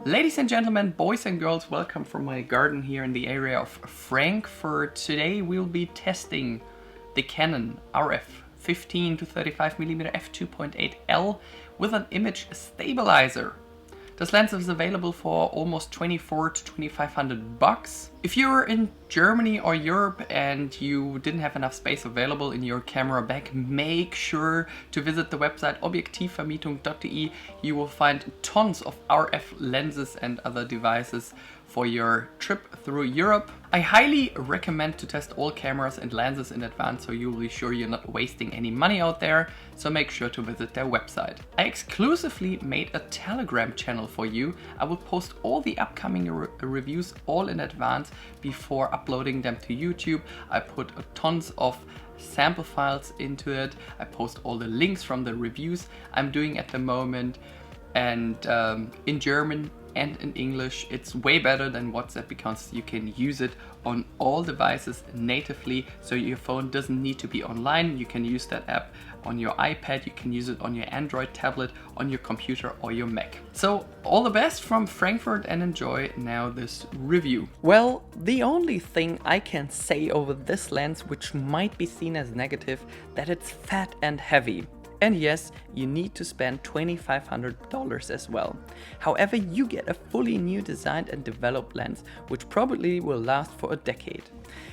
Ladies and gentlemen, boys and girls, welcome from my garden here in the area of Frankfurt. Today we'll be testing the Canon RF 15 to 35mm f2.8L with an image stabilizer. This lens is available for almost 24 to 2500 bucks. If you're in Germany or Europe and you didn't have enough space available in your camera bag, make sure to visit the website objektivvermietung.de. You will find tons of RF lenses and other devices for your trip through Europe. I highly recommend to test all cameras and lenses in advance so you'll be sure you're not wasting any money out there, so make sure to visit their website. I exclusively made a Telegram channel for you. I will post all the upcoming reviews all in advance before uploading them to YouTube. I put tons of sample files into it. I post all the links from the reviews I'm doing at the moment, and in German and in English. It's way better than WhatsApp because you can use it on all devices natively, so your phone doesn't need to be online. You can use that app on your iPad, you can use it on your Android tablet, on your computer or your Mac. So all the best from Frankfurt and enjoy now this review. Well, the only thing I can say over this lens which might be seen as negative, that it's fat and heavy. And yes, you need to spend $2,500 as well. However, you get a fully new designed and developed lens, which probably will last for a decade.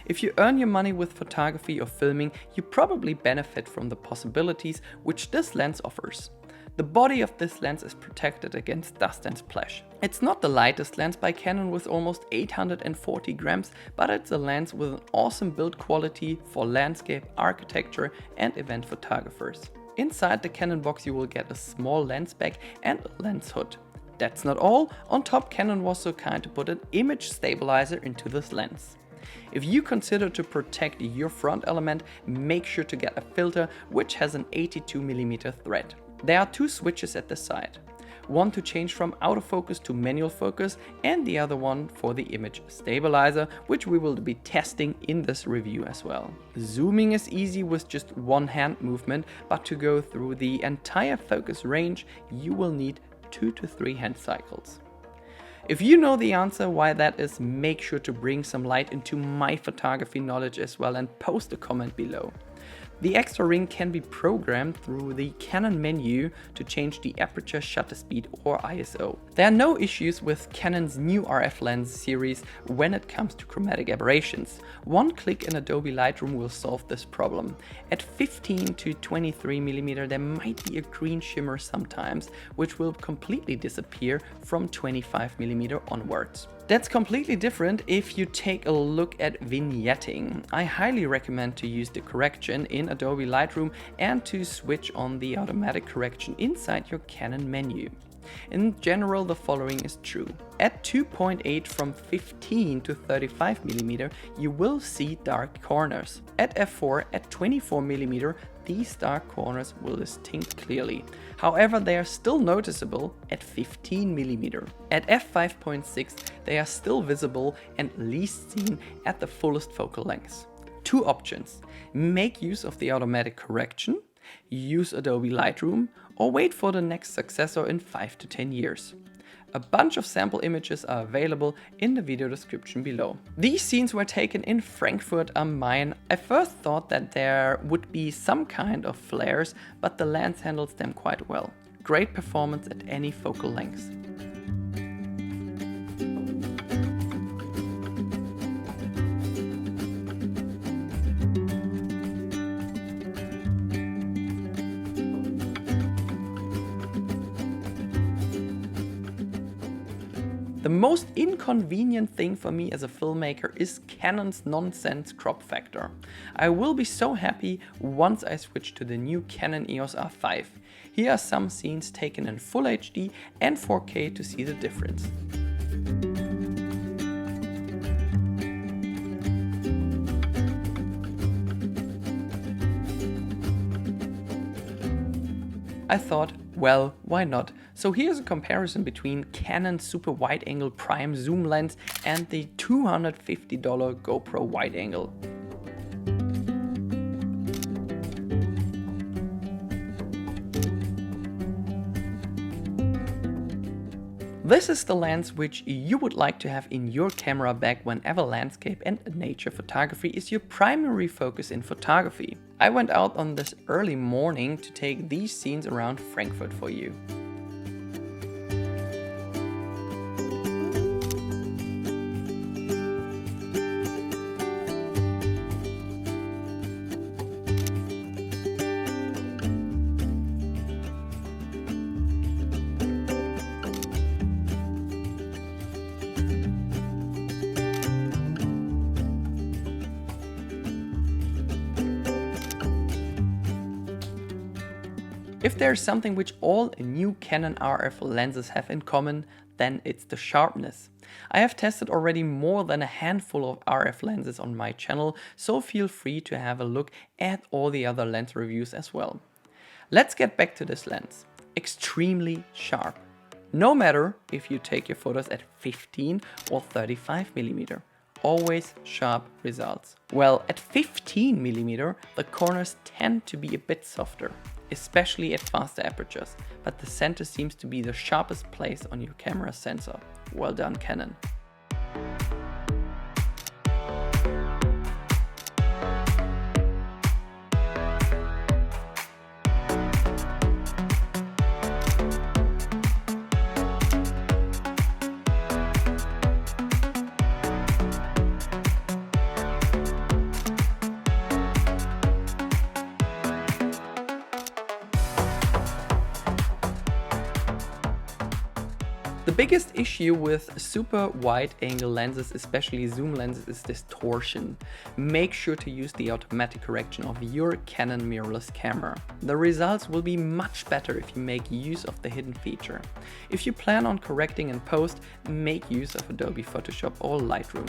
If you earn your money with photography or filming, you probably benefit from the possibilities which this lens offers. The body of this lens is protected against dust and splash. It's not the lightest lens by Canon with almost 840 grams, but it's a lens with an awesome build quality for landscape, architecture and event photographers. Inside the Canon box you will get a small lens bag and a lens hood. That's not all. On top, Canon was so kind to put an image stabilizer into this lens. If you consider to protect your front element, make sure to get a filter which has an 82mm thread. There are two switches at the side. One to change from autofocus to manual focus and the other one for the image stabilizer, which we will be testing in this review as well. Zooming is easy with just one hand movement, but to go through the entire focus range you will need 2 to 3 hand cycles. If you know the answer why that is, make sure to bring some light into my photography knowledge as well and post a comment below. The extra ring can be programmed through the Canon menu to change the aperture, shutter speed or ISO. There are no issues with Canon's new RF lens series when it comes to chromatic aberrations. One click in Adobe Lightroom will solve this problem. At 15 to 23mm there might be a green shimmer sometimes, which will completely disappear from 25mm onwards. That's completely different if you take a look at vignetting. I highly recommend to use the correction in Adobe Lightroom and to switch on the automatic correction inside your Canon menu. In general, the following is true. At 2.8 from 15 to 35mm, you will see dark corners. At f4 at 24mm, these dark corners will distinct clearly. However, they are still noticeable at 15mm. At f5.6, they are still visible and least seen at the fullest focal length. Two options: make use of the automatic correction, use Adobe Lightroom, or wait for the next successor in 5 to 10 years. A bunch of sample images are available in the video description below. These scenes were taken in Frankfurt am Main. I first thought that there would be some kind of flares, but the lens handles them quite well. Great performance at any focal length. The most inconvenient thing for me as a filmmaker is Canon's nonsense crop factor. I will be so happy once I switch to the new Canon EOS R5. Here are some scenes taken in Full HD and 4K to see the difference. I thought, well, why not? So here's a comparison between Canon's super wide-angle prime zoom lens and the $250 GoPro wide-angle. This is the lens which you would like to have in your camera bag whenever landscape and nature photography is your primary focus in photography. I went out on this early morning to take these scenes around Frankfurt for you. If there's something which all new Canon RF lenses have in common, then it's the sharpness. I have tested already more than a handful of RF lenses on my channel, so feel free to have a look at all the other lens reviews as well. Let's get back to this lens. Extremely sharp. No matter if you take your photos at 15 or 35mm. Always sharp results. Well, at 15mm, the corners tend to be a bit softer, especially at faster apertures, but the center seems to be the sharpest place on your camera sensor. Well done, Canon. The biggest issue with super wide angle lenses, especially zoom lenses, is distortion. Make sure to use the automatic correction of your Canon mirrorless camera. The results will be much better if you make use of the hidden feature. If you plan on correcting in post, make use of Adobe Photoshop or Lightroom.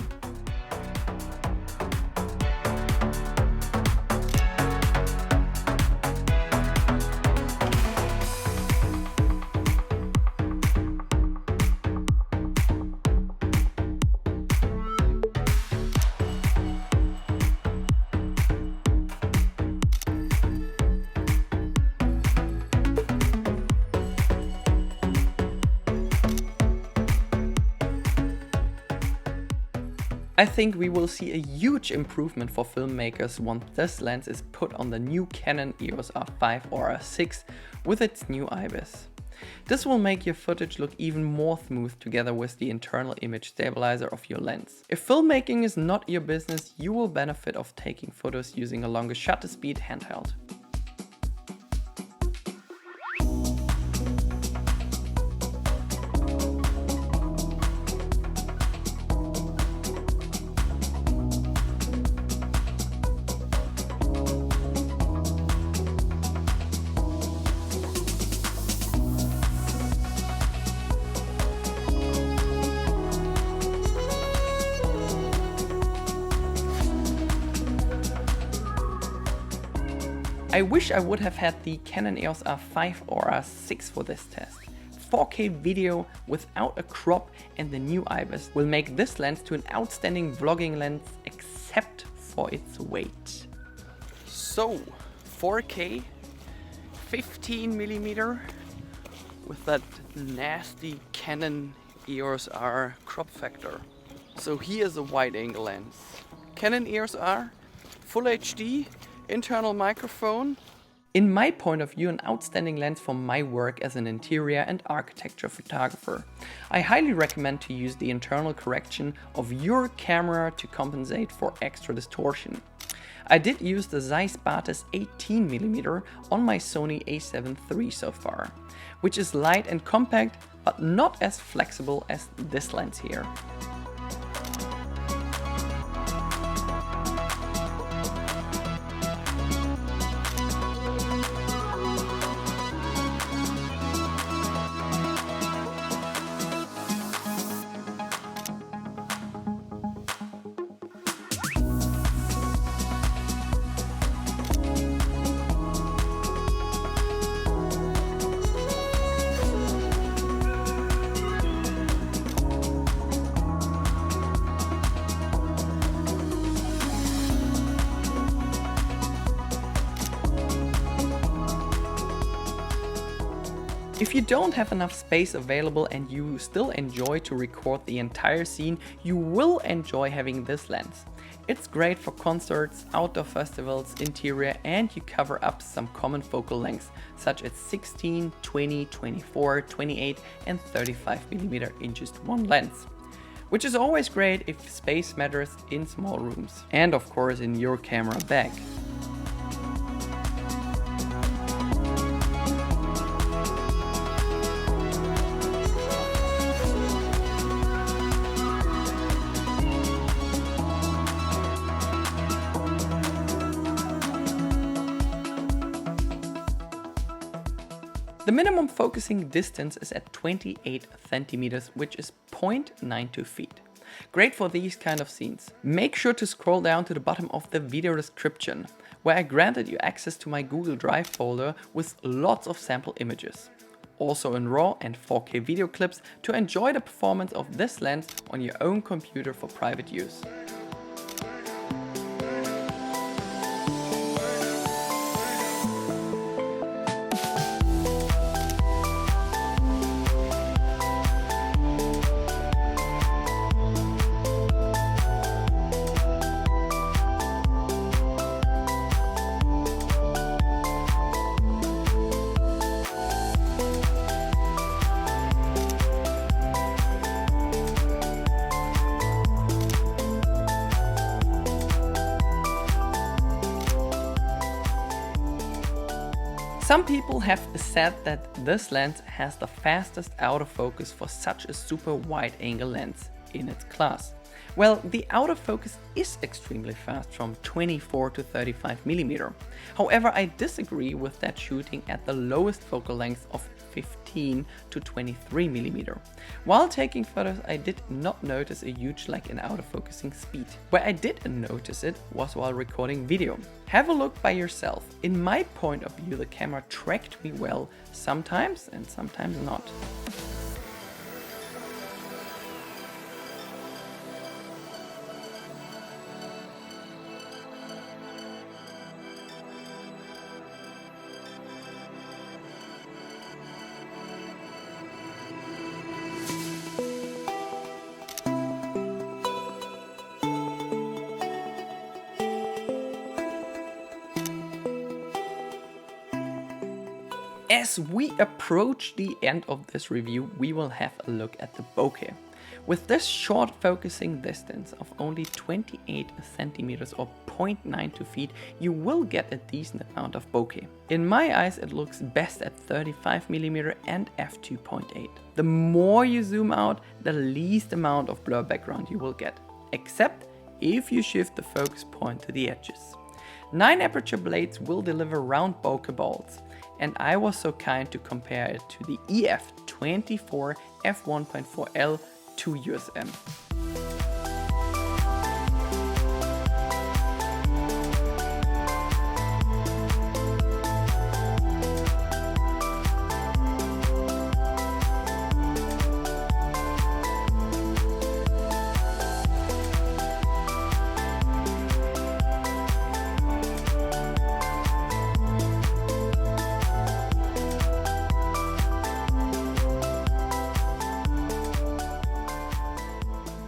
I think we will see a huge improvement for filmmakers once this lens is put on the new Canon EOS R5 or R6 with its new IBIS. This will make your footage look even more smooth together with the internal image stabilizer of your lens. If filmmaking is not your business, you will benefit of taking photos using a longer shutter speed handheld. I wish I would have had the Canon EOS R5 or R6 for this test. 4K video without a crop and the new IBIS will make this lens to an outstanding vlogging lens except for its weight. So 4K 15mm with that nasty Canon EOS R crop factor. So here's a wide angle lens. Canon EOS R, Full HD, internal microphone. In my point of view, an outstanding lens for my work as an interior and architecture photographer. I highly recommend to use the internal correction of your camera to compensate for extra distortion. I did use the Zeiss Batis 18mm on my Sony a7 III so far, which is light and compact, but not as flexible as this lens here. If you don't have enough space available and you still enjoy to record the entire scene, you will enjoy having this lens. It's great for concerts, outdoor festivals, interior, and you cover up some common focal lengths such as 16, 20, 24, 28 and 35mm in just one lens. Which is always great if space matters in small rooms. And of course in your camera bag. The minimum focusing distance is at 28 centimeters, which is 0.92 feet. Great for these kind of scenes. Make sure to scroll down to the bottom of the video description, where I granted you access to my Google Drive folder with lots of sample images. Also in RAW and 4K video clips to enjoy the performance of this lens on your own computer for private use. Some people have said that this lens has the fastest autofocus for such a super wide angle lens in its class. Well, the autofocus is extremely fast from 24 to 35mm. However, I disagree with that shooting at the lowest focal length of 15 to 23mm. While taking photos, I did not notice a huge lag in autofocusing speed. Where I did notice it was while recording video. Have a look by yourself. In my point of view, the camera tracked me well, sometimes and sometimes not. As we approach the end of this review, we will have a look at the bokeh. With this short focusing distance of only 28 centimeters or 0.92 feet, you will get a decent amount of bokeh. In my eyes, it looks best at 35mm and f2.8. The more you zoom out, the least amount of blur background you will get, except if you shift the focus point to the edges. 9 aperture blades will deliver round bokeh balls, and I was so kind to compare it to the EF24 f1.4L 2 USM.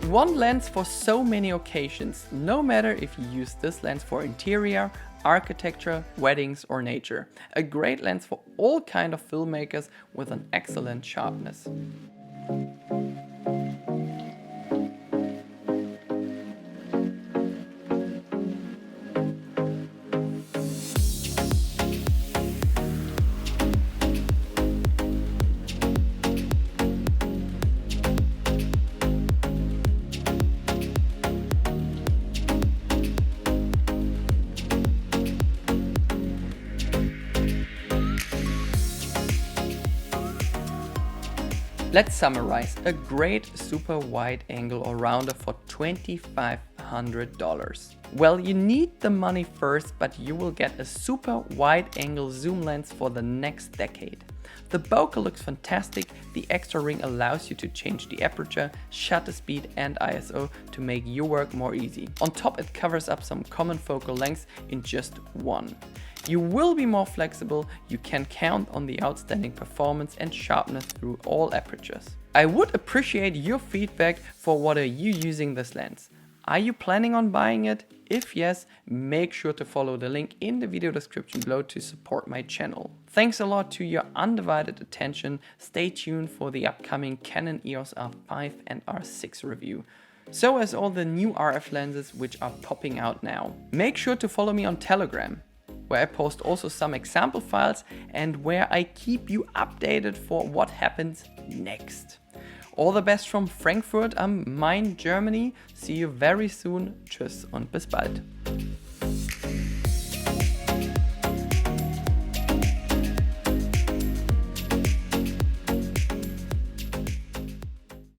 One lens for so many occasions, no matter if you use this lens for interior, architecture, weddings or nature. A great lens for all kind of filmmakers with an excellent sharpness. Let's summarize. A great super wide angle all-rounder for $2,500. Well, you need the money first, but you will get a super wide angle zoom lens for the next decade. The bokeh looks fantastic. The extra ring allows you to change the aperture, shutter speed and ISO to make your work more easy. On top, it covers up some common focal lengths in just one. You will be more flexible, you can count on the outstanding performance and sharpness through all apertures. I would appreciate your feedback for what are you using this lens. Are you planning on buying it? If yes, make sure to follow the link in the video description below to support my channel. Thanks a lot to your undivided attention. Stay tuned for the upcoming Canon EOS R5 and R6 review. So as all the new RF lenses which are popping out now. Make sure to follow me on Telegram, where I post also some example files and where I keep you updated for what happens next. All the best from Frankfurt am Main, Germany. See you very soon. Tschüss und bis bald.